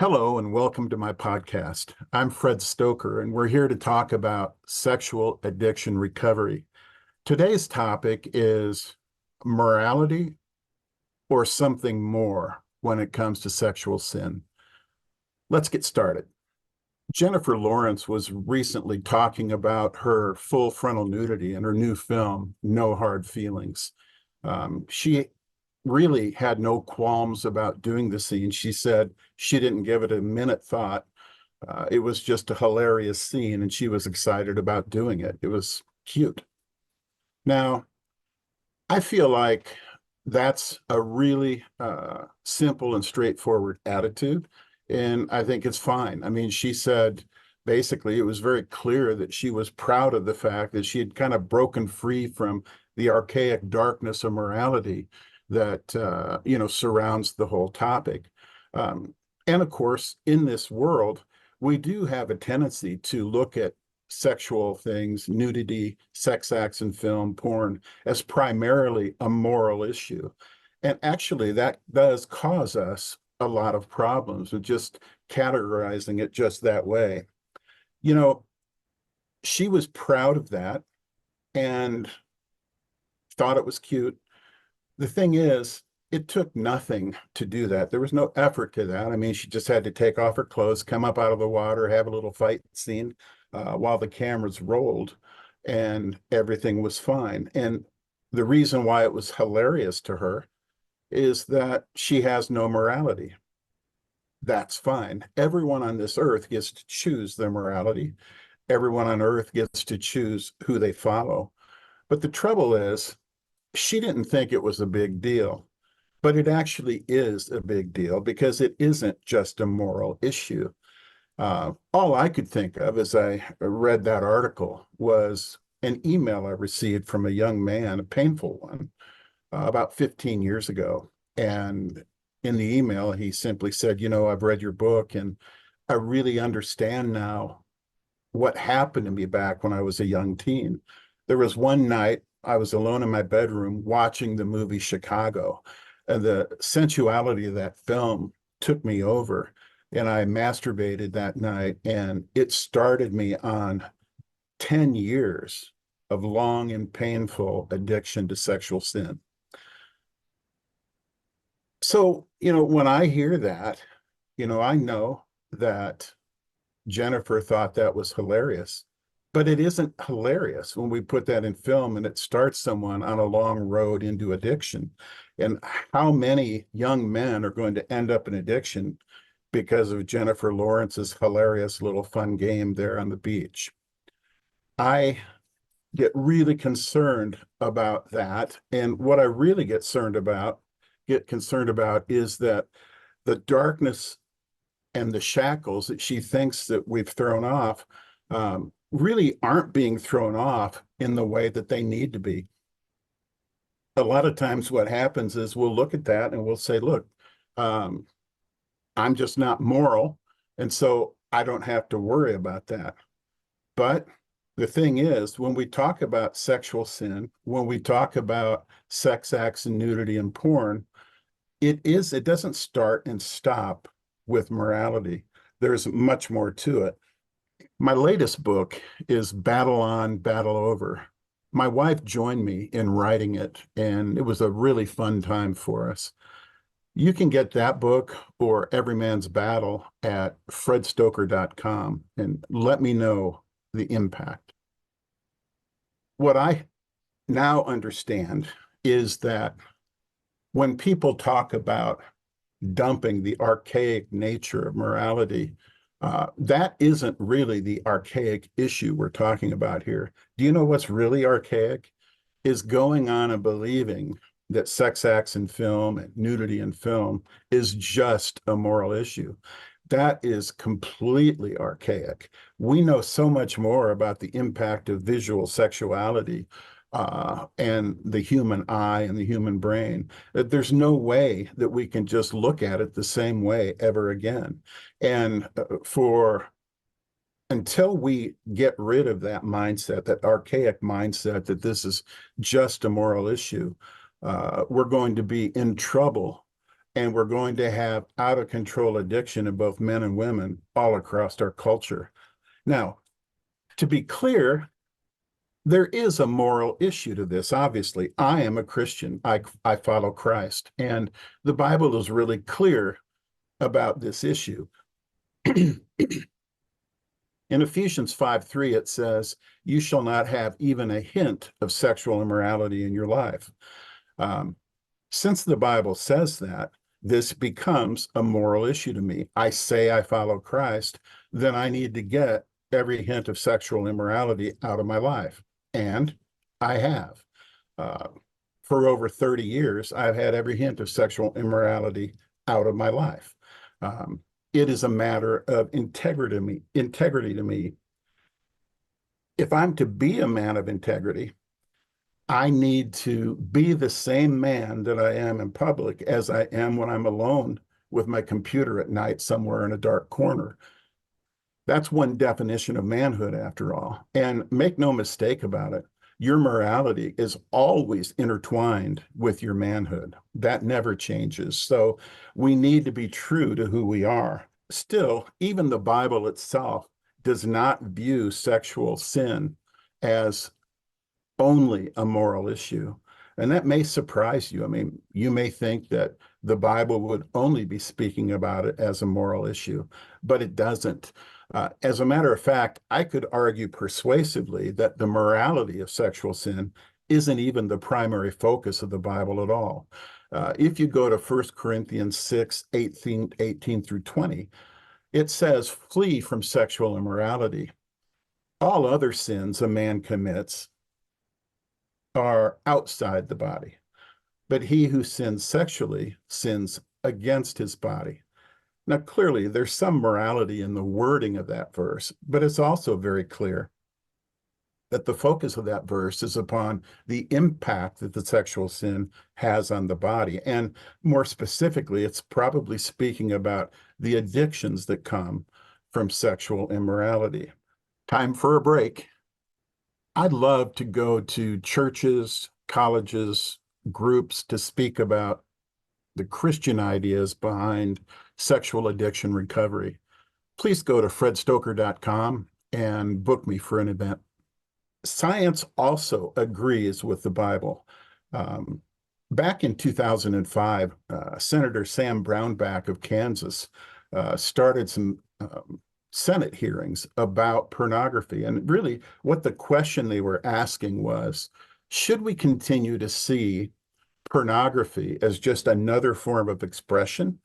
Hello and welcome to my podcast. I'm Fred Stoeker, and we're here to talk about sexual addiction recovery. Today's topic is morality or something more when it comes to sexual sin. Let's get started. Jennifer Lawrence was recently talking about her full frontal nudity in her new film, No Hard Feelings. She really had no qualms about doing the scene. She said she didn't give it a minute thought. It was just a hilarious scene, and she was excited about doing it. It was cute. Now, I feel like that's a really simple and straightforward attitude, and I think it's fine. I mean, she said basically it was very clear that she was proud of the fact that she had kind of broken free from the archaic darkness of morality that surrounds the whole topic. And of course, in this world, we do have a tendency to look at sexual things, nudity, sex acts in film, porn, as primarily a moral issue. And actually, that does cause us a lot of problems with just categorizing it just that way. You know, she was proud of that and thought it was cute. The thing is, it took nothing to do that. There was no effort to that. I mean, she just had to take off her clothes, come up out of the water, have a little fight scene while the cameras rolled, and everything was fine. And the reason why it was hilarious to her is that she has no morality. That's fine. Everyone on this earth gets to choose their morality. Everyone on earth gets to choose who they follow. But the trouble is, she didn't think it was a big deal. But it actually is a big deal because it isn't just a moral issue. All I could think of as I read that article was an email I received from a young man, a painful one, about 15 years ago. And in the email, he simply said, I've read your book and I really understand now what happened to me back when I was a young teen. There was one night I was alone in my bedroom watching the movie Chicago. And the sensuality of that film took me over, and I masturbated that night, and it started me on 10 years of long and painful addiction to sexual sin. So, when I hear that, I know that Jennifer thought that was hilarious, but it isn't hilarious when we put that in film and it starts someone on a long road into addiction. And how many young men are going to end up in addiction because of Jennifer Lawrence's hilarious little fun game there on the beach? I get really concerned about that. And what I really get concerned about is that the darkness and the shackles that she thinks that we've thrown off really aren't being thrown off in the way that they need to be. A lot of times what happens is we'll look at that and we'll say, look, I'm just not moral, and so I don't have to worry about that. But the thing is, when we talk about sexual sin, when we talk about sex acts and nudity and porn, it doesn't start and stop with morality. There's much more to it. My latest book is Battle On, Battle Over. My wife joined me in writing it, and it was a really fun time for us. You can get that book or Every Man's Battle at fredstoker.com and let me know the impact. What I now understand is that when people talk about dumping the archaic nature of morality, that isn't really the archaic issue we're talking about here. Do you know what's really archaic? Is going on and believing that sex acts in film and nudity in film is just a moral issue. That is completely archaic. We know so much more about the impact of visual sexuality and the human eye and the human brain, that there's no way that we can just look at it the same way ever again. And until we get rid of that mindset, that archaic mindset that this is just a moral issue, we're going to be in trouble and we're going to have out of control addiction in both men and women all across our culture. Now, to be clear, there is a moral issue to this. Obviously, I am a Christian. I follow Christ, and the Bible is really clear about this issue. In Ephesians 5:3, it says, "You shall not have even a hint of sexual immorality in your life." Um, since the Bible says that, this becomes a moral issue to me. I say I follow Christ, then I need to get every hint of sexual immorality out of my life. And I have. Uh, for over 30 years, I've had every hint of sexual immorality out of my life. It is a matter of integrity to me. If I'm to be a man of integrity, I need to be the same man that I am in public as I am when I'm alone with my computer at night somewhere in a dark corner. That's one definition of manhood, after all. And make no mistake about it, your morality is always intertwined with your manhood. That never changes. So we need to be true to who we are. Still, even the Bible itself does not view sexual sin as only a moral issue. And that may surprise you. I mean, you may think that the Bible would only be speaking about it as a moral issue, but it doesn't. As a matter of fact, I could argue persuasively that the morality of sexual sin isn't even the primary focus of the Bible at all. If you go to 1 Corinthians 6, 18 through 20, it says, "Flee from sexual immorality. All other sins a man commits are outside the body, but he who sins sexually sins against his body." Now, clearly, there's some morality in the wording of that verse, but it's also very clear that the focus of that verse is upon the impact that the sexual sin has on the body. And more specifically, it's probably speaking about the addictions that come from sexual immorality. Time for a break. I'd love to go to churches, colleges, groups to speak about the Christian ideas behind sexual addiction recovery. Please go to fredstoeker.com and book me for an event. Science also agrees with the Bible. Back in 2005, Senator Sam Brownback of Kansas started some Senate hearings about pornography. And really, what the question they were asking was, should we continue to see pornography as just another form of expression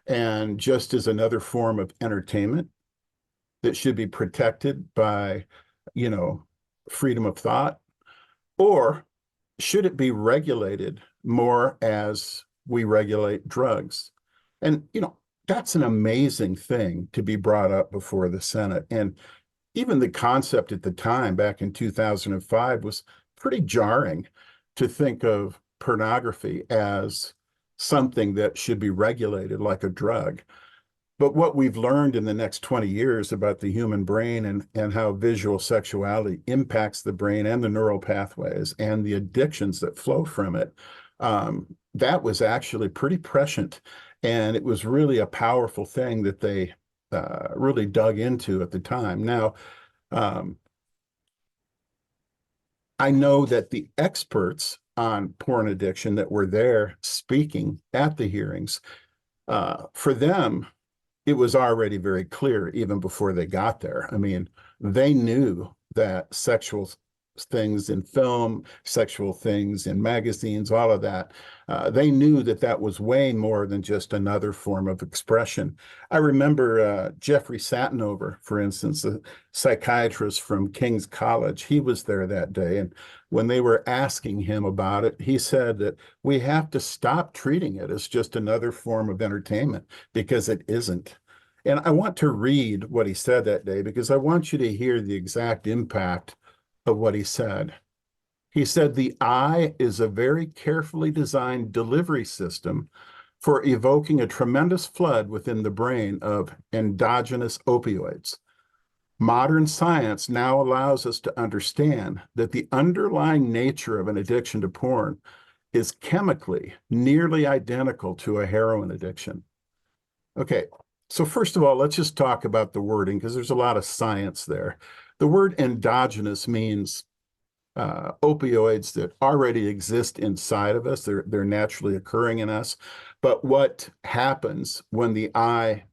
and just as another form of entertainment that should be protected by, freedom of thought? Or should it be regulated more as we regulate drugs? And, that's an amazing thing to be brought up before the Senate. And even the concept at the time, back in 2005, was pretty jarring to think of pornography as something that should be regulated like a drug. But what we've learned in the next 20 years about the human brain and how visual sexuality impacts the brain and the neural pathways and the addictions that flow from it, that was actually pretty prescient. And it was really a powerful thing that they really dug into at the time. Now, I know that the experts on porn addiction that were there speaking at the hearings, for them, it was already very clear even before they got there. I mean, they knew that sexual things in film, sexual things in magazines, all of that, they knew that that was way more than just another form of expression. I remember Jeffrey Satinover, for instance, a psychiatrist from King's College. He was there that day, and when they were asking him about it, he said that we have to stop treating it as just another form of entertainment, because it isn't. And I want to read what he said that day, because I want you to hear the exact impact of what he said. He said, "The eye is a very carefully designed delivery system for evoking a tremendous flood within the brain of endogenous opioids. Modern science now allows us to understand that the underlying nature of an addiction to porn is chemically nearly identical to a heroin addiction. Okay, so first of all, let's just talk about the wording because there's a lot of science there. The word endogenous means opioids that already exist inside of us. They're naturally occurring in us. But what happens when the eye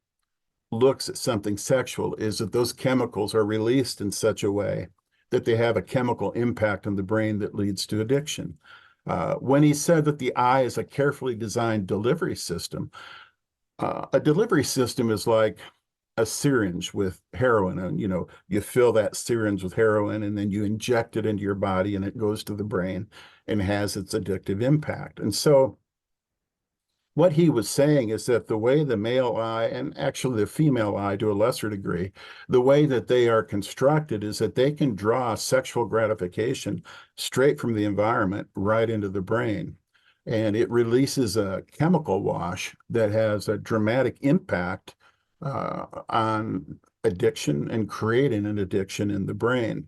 looks at something sexual is that those chemicals are released in such a way that they have a chemical impact on the brain that leads to addiction. When he said that the eye is a carefully designed delivery system, a delivery system is like a syringe with heroin, and you fill that syringe with heroin and then you inject it into your body and it goes to the brain and has its addictive impact. And so what he was saying is that the way the male eye, and actually the female eye to a lesser degree, the way that they are constructed is that they can draw sexual gratification straight from the environment right into the brain. And it releases a chemical wash that has a dramatic impact on addiction and creating an addiction in the brain.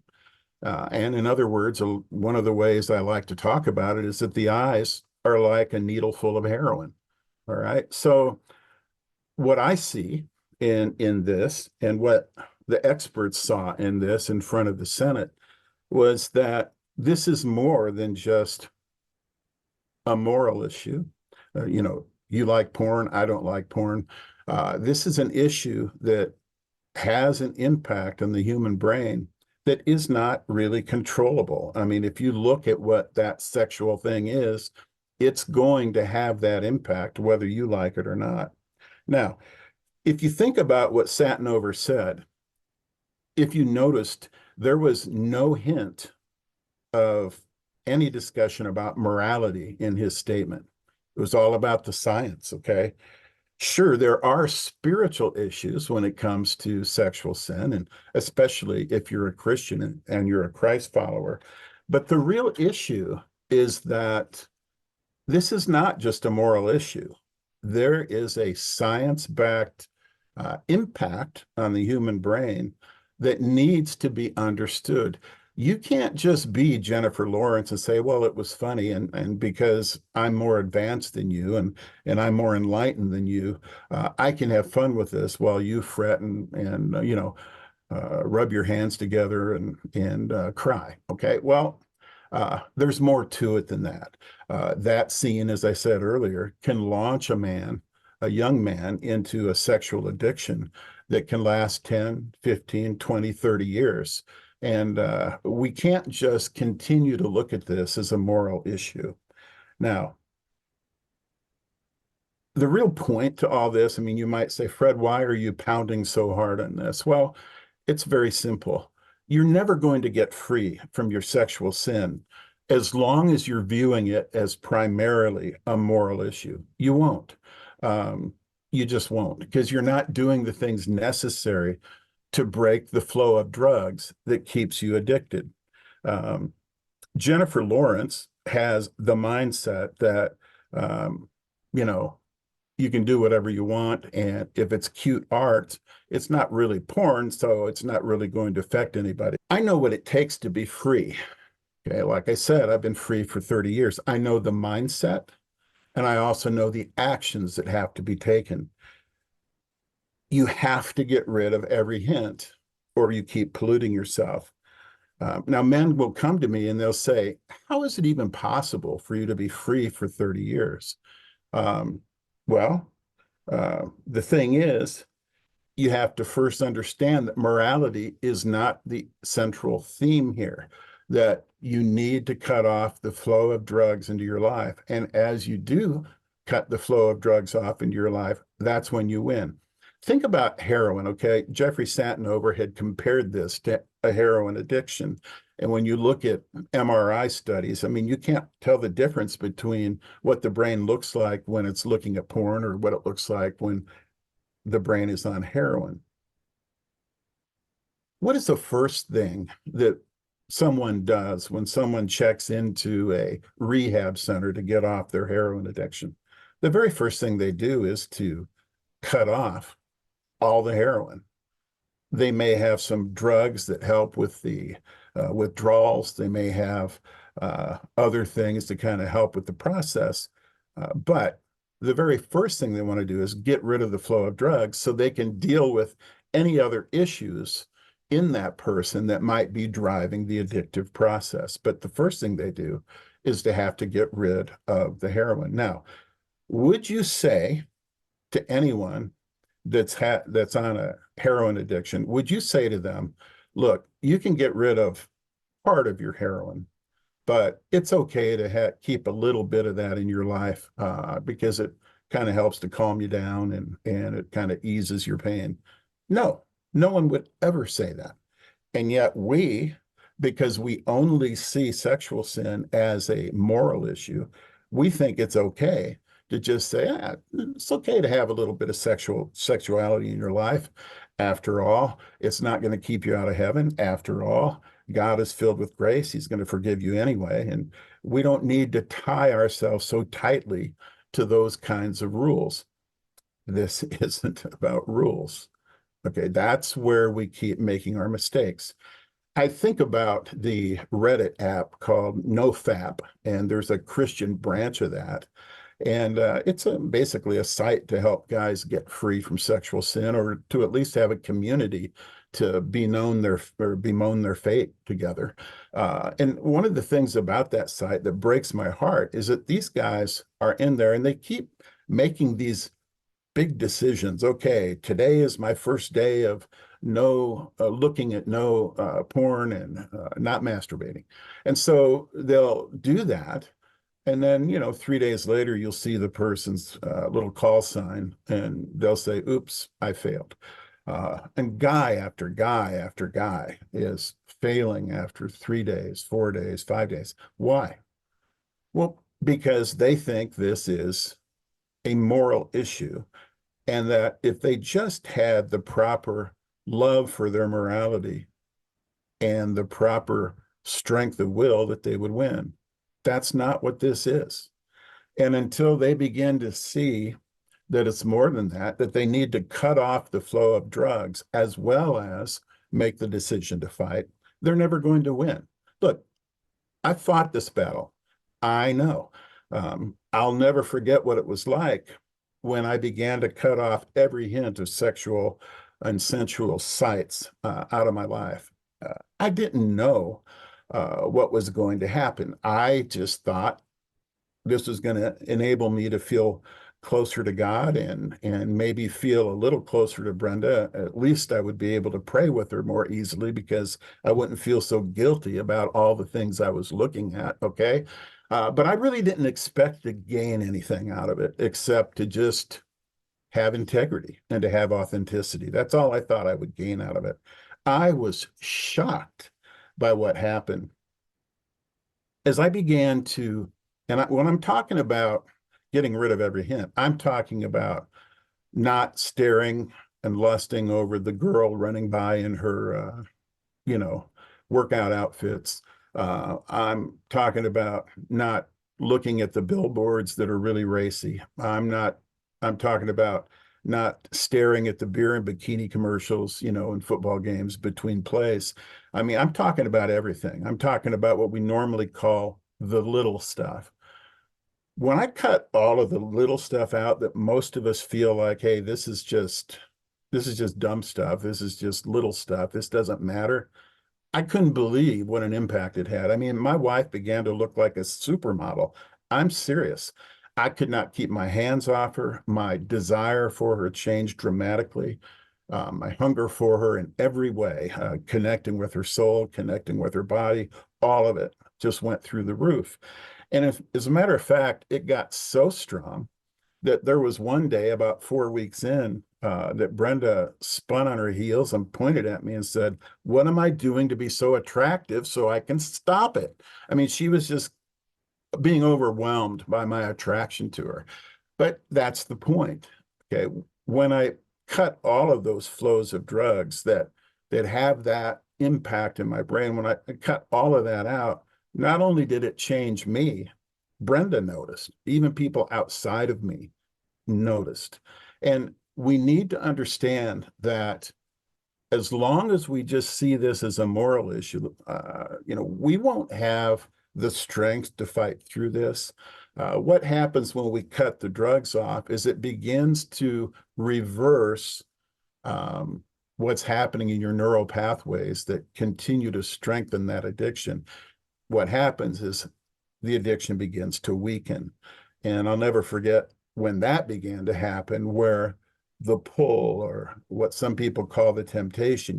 And in other words, one of the ways I like to talk about it is that the eyes are like a needle full of heroin. All right. So what I see in this and what the experts saw in this in front of the Senate was that this is more than just a moral issue. You like porn, I don't like porn. This is an issue that has an impact on the human brain that is not really controllable. I mean, if you look at what that sexual thing is, it's going to have that impact, whether you like it or not. Now, if you think about what Satinover said, if you noticed, there was no hint of any discussion about morality in his statement. It was all about the science, okay? Sure, there are spiritual issues when it comes to sexual sin, and especially if you're a Christian and you're a Christ follower. But the real issue is that this is not just a moral issue. There is a science-backed impact on the human brain that needs to be understood. You can't just be Jennifer Lawrence and say, well, it was funny, and because I'm more advanced than you and I'm more enlightened than you, I can have fun with this while you fret and rub your hands together and cry. Okay, well, there's more to it than that. That scene, as I said earlier, can launch a young man, into a sexual addiction that can last 10, 15, 20, 30 years. And we can't just continue to look at this as a moral issue. Now, the real point to all this, I mean, you might say, Fred, why are you pounding so hard on this? Well, it's very simple. You're never going to get free from your sexual sin as long as you're viewing it as primarily a moral issue. You won't. You just won't, because you're not doing the things necessary to break the flow of drugs that keeps you addicted. Jennifer Lawrence has the mindset that, you know, you can do whatever you want. And if it's cute art, it's not really porn, so it's not really going to affect anybody. I know what it takes to be free. Okay, like I said, I've been free for 30 years. I know the mindset, and I also know the actions that have to be taken. You have to get rid of every hint, or you keep polluting yourself. Now, men will come to me and they'll say, how is it even possible for you to be free for 30 years? Well, the thing is, you have to first understand that morality is not the central theme here, that you need to cut off the flow of drugs into your life. And as you do cut the flow of drugs off into your life, that's when you win. Think about heroin, okay? Jeffrey Satinover had compared this to a heroin addiction. And when you look at MRI studies, I mean, you can't tell the difference between what the brain looks like when it's looking at porn or what it looks like when the brain is on heroin. What is the first thing that someone does when someone checks into a rehab center to get off their heroin addiction? The very first thing they do is to cut off all the heroin. They may have some drugs that help with the withdrawals. They may have other things to kind of help with the process. But the very first thing they want to do is get rid of the flow of drugs so they can deal with any other issues in that person that might be driving the addictive process. But the first thing they do is to have to get rid of the heroin. Now, would you say to anyone that's on a heroin addiction, would you say to them, look, you can get rid of part of your heroin, but it's okay to keep a little bit of that in your life because it kind of helps to calm you down and it kind of eases your pain? No, no one would ever say that. And yet because we only see sexual sin as a moral issue, we think it's okay to just say, it's okay to have a little bit of sexuality in your life. After all, it's not going to keep you out of heaven. After all, God is filled with grace. He's going to forgive you anyway. And we don't need to tie ourselves so tightly to those kinds of rules. This isn't about rules. Okay, that's where we keep making our mistakes. I think about the Reddit app called NoFap, and there's a Christian branch of that. And it's basically a site to help guys get free from sexual sin, or to at least have a community to bemoan their fate together. And one of the things about that site that breaks my heart is that these guys are in there and they keep making these big decisions. Okay, today is my first day of no looking at no porn and not masturbating. And so they'll do that. And then, 3 days later, you'll see the person's little call sign and they'll say, oops, I failed. And guy after guy after guy is failing after 3 days, 4 days, 5 days. Why? Well, because they think this is a moral issue, and that if they just had the proper love for their morality and the proper strength of will, that they would win. That's not what this is. And until they begin to see that it's more than that, that they need to cut off the flow of drugs as well as make the decision to fight, they're never going to win. Look, I fought this battle. I know. I'll never forget what it was like when I began to cut off every hint of sexual and sensual sights out of my life. I didn't know what was going to happen. I just thought this was going to enable me to feel closer to God and maybe feel a little closer to Brenda. At least I would be able to pray with her more easily because I wouldn't feel so guilty about all the things I was looking at. Okay. But I really didn't expect to gain anything out of it except to just have integrity and to have authenticity. That's all I thought I would gain out of it. I was shocked by what happened as I began to, when I'm talking about getting rid of every hint, I'm talking about not staring and lusting over the girl running by in her, workout outfits. I'm talking about not looking at the billboards that are really racy. I'm talking about not staring at the beer and bikini commercials, in football games between plays. I mean, I'm talking about everything. I'm talking about what we normally call the little stuff. When I cut all of the little stuff out that most of us feel like, hey, this is just dumb stuff. This is just little stuff. This doesn't matter. I couldn't believe what an impact it had. I mean, my wife began to look like a supermodel. I'm serious. I could not keep my hands off her. My desire for her changed dramatically. My hunger for her in every way, connecting with her soul, connecting with her body, all of it just went through the roof. And as a matter of fact, it got so strong that there was one day about 4 weeks in that Brenda spun on her heels and pointed at me and said, "What am I doing to be so attractive so I can stop it?" I mean, she was just being overwhelmed by my attraction to her. But that's the point. Okay. When I cut all of those flows of drugs that have that impact in my brain, when I cut all of that out, not only did it change me, Brenda noticed. Even people outside of me noticed. And we need to understand that as long as we just see this as a moral issue, we won't have the strength to fight through this. What happens when we cut the drugs off is it begins to reverse um, what's happening in your neural pathways that continue to strengthen that addiction. What happens is the addiction begins to weaken. And I'll never forget when that began to happen, where the pull, or what some people call the temptation,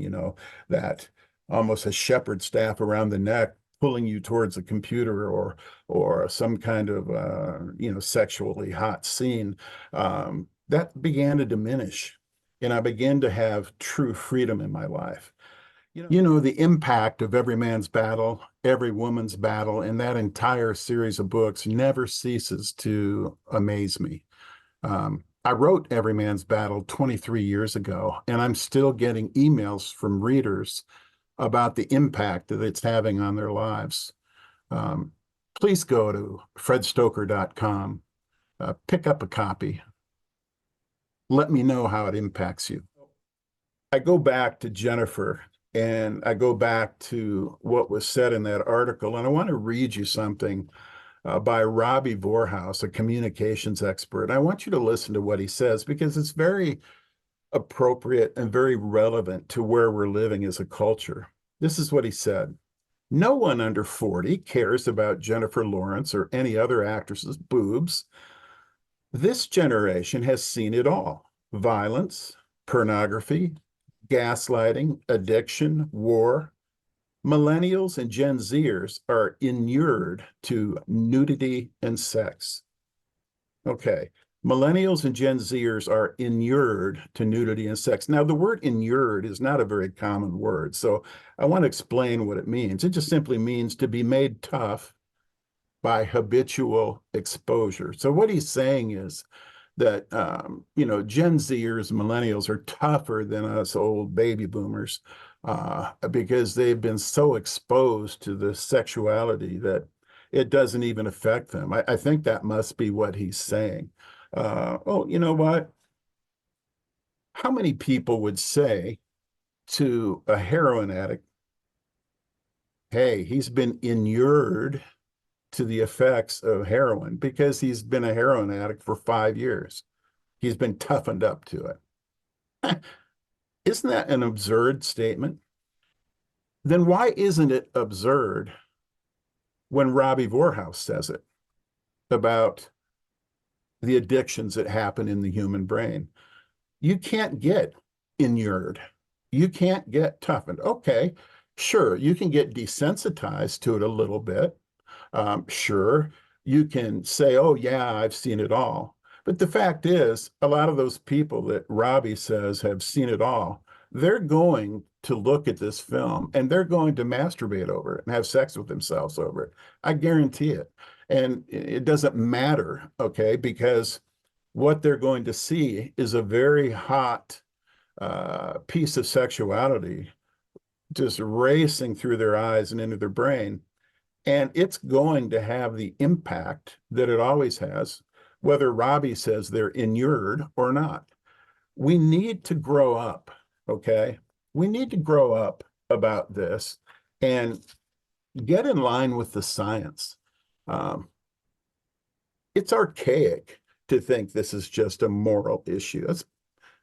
that almost a shepherd staff around the neck pulling you towards a computer, or some kind of sexually hot scene, that began to diminish. And I began to have true freedom in my life. The impact of Every Man's Battle, Every Woman's Battle, and that entire series of books never ceases to amaze me. I wrote Every Man's Battle 23 years ago, and I'm still getting emails from readers about the impact that it's having on their lives. Please go to fredstoeker.com, pick up a copy. Let me know how it impacts you. I go back to Jennifer, and I go back to what was said in that article, and I want to read you something by Robbie Vorhaus, a communications expert. I want you to listen to what he says, because it's very appropriate and very relevant to where we're living as a culture. This is what he said. No one under 40 cares about Jennifer Lawrence or any other actress's boobs. This generation has seen it all: violence, pornography, gaslighting, addiction, war. Millennials and Gen Zers are inured to nudity and sex. Okay. Millennials and Gen Zers are inured to nudity and sex. Now, the word inured is not a very common word, so I want to explain what it means. It just simply means to be made tough by habitual exposure. So what he's saying is that, Gen Zers, millennials are tougher than us old baby boomers because they've been so exposed to the sexuality that it doesn't even affect them. I think that must be what he's saying. You know what? How many people would say to a heroin addict, hey, he's been inured to the effects of heroin because he's been a heroin addict for 5 years. He's been toughened up to it. Isn't that an absurd statement? Then why isn't it absurd when Robbie Vorhaus says it about the addictions that happen in the human brain? You can't get inured. You can't get toughened. Okay, sure, you can get desensitized to it a little bit. Sure, you can say, oh, yeah, I've seen it all. But the fact is, a lot of those people that Robbie says have seen it all, they're going to look at this film and they're going to masturbate over it and have sex with themselves over it. I guarantee it. And it doesn't matter, okay, because what they're going to see is a very hot piece of sexuality just racing through their eyes and into their brain. And it's going to have the impact that it always has, whether Robbie says they're inured or not. We need to grow up, okay? We need to grow up about this and get in line with the science. It's archaic to think this is just a moral issue.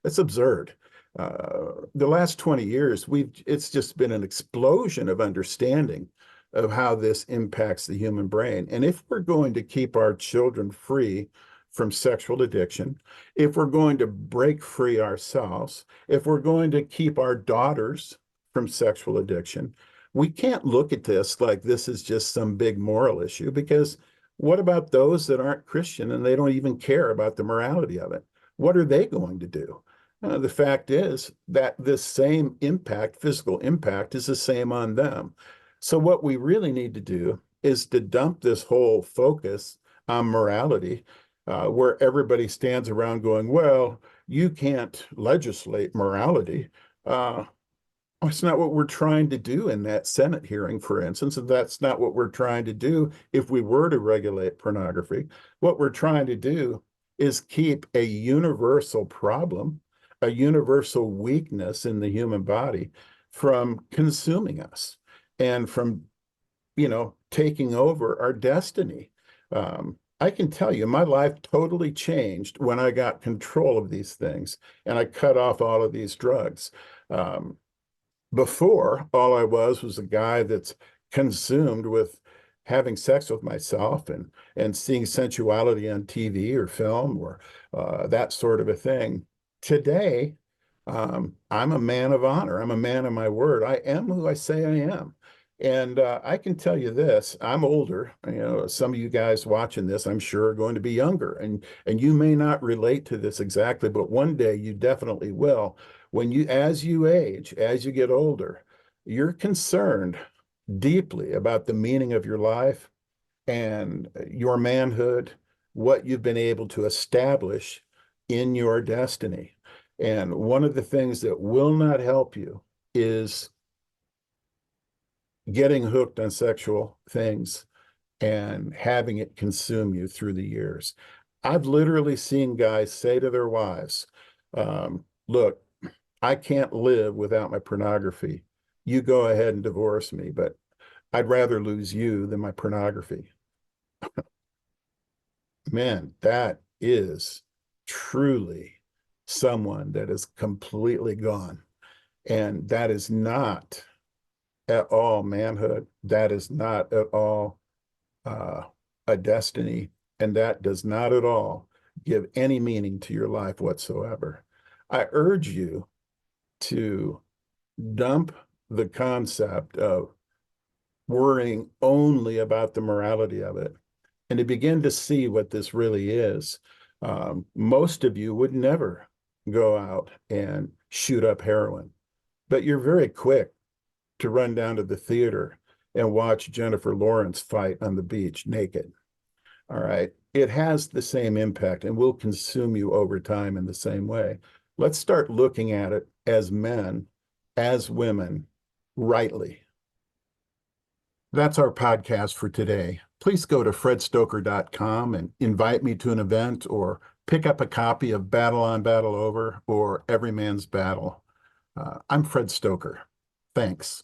That's absurd. The last 20 years, it's just been an explosion of understanding of how this impacts the human brain. And if we're going to keep our children free from sexual addiction, if we're going to break free ourselves, if we're going to keep our daughters from sexual addiction, we can't look at this like this is just some big moral issue, because what about those that aren't Christian and they don't even care about the morality of it? What are they going to do? The fact is that this same impact, physical impact, is the same on them. So what we really need to do is to dump this whole focus on morality, where everybody stands around going, well, you can't legislate morality. It's not what we're trying to do in that Senate hearing, for instance. And that's not what we're trying to do if we were to regulate pornography. What we're trying to do is keep a universal problem, a universal weakness in the human body from consuming us and from, taking over our destiny. I can tell you, my life totally changed when I got control of these things and I cut off all of these drugs. Um, Before, all I was a guy that's consumed with having sex with myself and seeing sensuality on TV or film or that sort of a thing. Today, I'm a man of honor. I'm a man of my word. I am who I say I am. And I can tell you this, I'm older. You know, some of you guys watching this, I'm sure, are going to be younger. And you may not relate to this exactly, but one day you definitely will. When you, as you age, as you get older, you're concerned deeply about the meaning of your life and your manhood, what you've been able to establish in your destiny. And one of the things that will not help you is getting hooked on sexual things and having it consume you through the years. I've literally seen guys say to their wives, look, I can't live without my pornography. You go ahead and divorce me, but I'd rather lose you than my pornography. Man, that is truly someone that is completely gone. And that is not at all manhood. That is not at all uh, a destiny. And that does not at all give any meaning to your life whatsoever. I urge you to dump the concept of worrying only about the morality of it and to begin to see what this really is. Most of you would never go out and shoot up heroin, but you're very quick to run down to the theater and watch Jennifer Lawrence fight on the beach naked. All right. It has the same impact and will consume you over time in the same way. Let's start looking at it as men, as women, rightly. That's our podcast for today. Please go to fredstoeker.com and invite me to an event or pick up a copy of Battle on, Battle Over or Every Man's Battle. I'm Fred Stoeker. Thanks.